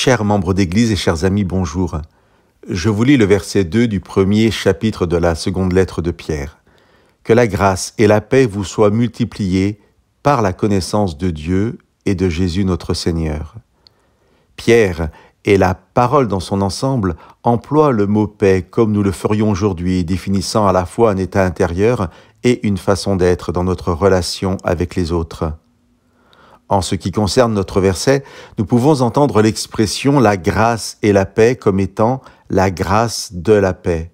Chers membres d'Église et chers amis, bonjour. Je vous lis le verset 2 du premier chapitre de la seconde lettre de Pierre. Que la grâce et la paix vous soient multipliées par la connaissance de Dieu et de Jésus notre Seigneur. Pierre, et la parole dans son ensemble, emploie le mot paix comme nous le ferions aujourd'hui, définissant à la fois un état intérieur et une façon d'être dans notre relation avec les autres. En ce qui concerne notre verset, nous pouvons entendre l'expression « la grâce et la paix » comme étant « la grâce de la paix ».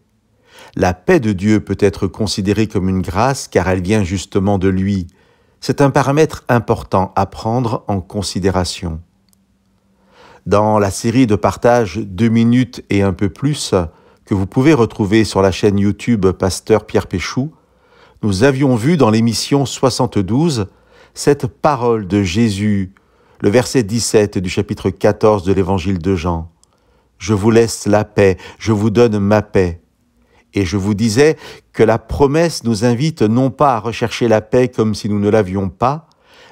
La paix de Dieu peut être considérée comme une grâce car elle vient justement de lui. C'est un paramètre important à prendre en considération. Dans la série de partage 2 minutes et un peu plus, que vous pouvez retrouver sur la chaîne YouTube Pasteur Pierre Péchou, nous avions vu dans l'émission 72 cette parole de Jésus, le verset 17 du chapitre 14 de l'évangile de Jean. « Je vous laisse la paix, je vous donne ma paix. » Et je vous disais que la promesse nous invite non pas à rechercher la paix comme si nous ne l'avions pas,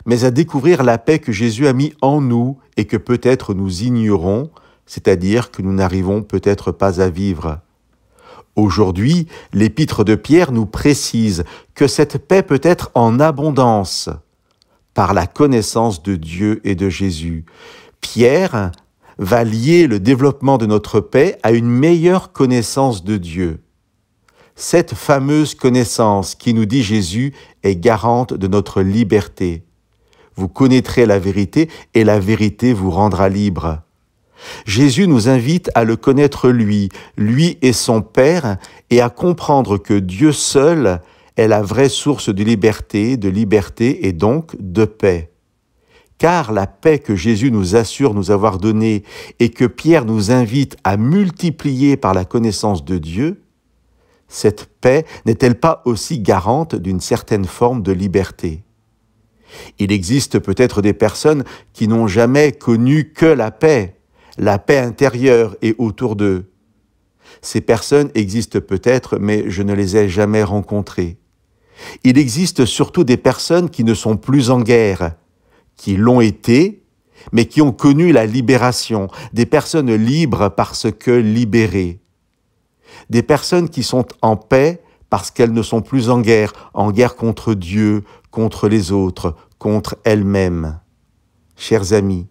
mais à découvrir la paix que Jésus a mis en nous et que peut-être nous ignorons, c'est-à-dire que nous n'arrivons peut-être pas à vivre. Aujourd'hui, l'épître de Pierre nous précise que cette paix peut être en abondance par la connaissance de Dieu et de Jésus. Pierre va lier le développement de notre paix à une meilleure connaissance de Dieu. Cette fameuse connaissance qui, nous dit Jésus, est garante de notre liberté. Vous connaîtrez la vérité et la vérité vous rendra libre. Jésus nous invite à le connaître lui et son Père, et à comprendre que Dieu seul est la vraie source de liberté et donc de paix. Car la paix que Jésus nous assure nous avoir donnée et que Pierre nous invite à multiplier par la connaissance de Dieu, cette paix n'est-elle pas aussi garante d'une certaine forme de liberté ? Il existe peut-être des personnes qui n'ont jamais connu que la paix intérieure et autour d'eux. Ces personnes existent peut-être, mais je ne les ai jamais rencontrées. Il existe surtout des personnes qui ne sont plus en guerre, qui l'ont été, mais qui ont connu la libération, des personnes libres parce que libérées. Des personnes qui sont en paix parce qu'elles ne sont plus en guerre contre Dieu, contre les autres, contre elles-mêmes. Chers amis,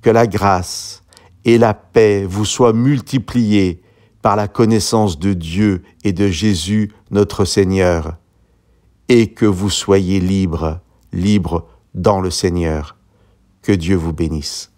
que la grâce et la paix vous soient multipliées par la connaissance de Dieu et de Jésus notre Seigneur, et que vous soyez libres dans le Seigneur. Que Dieu vous bénisse.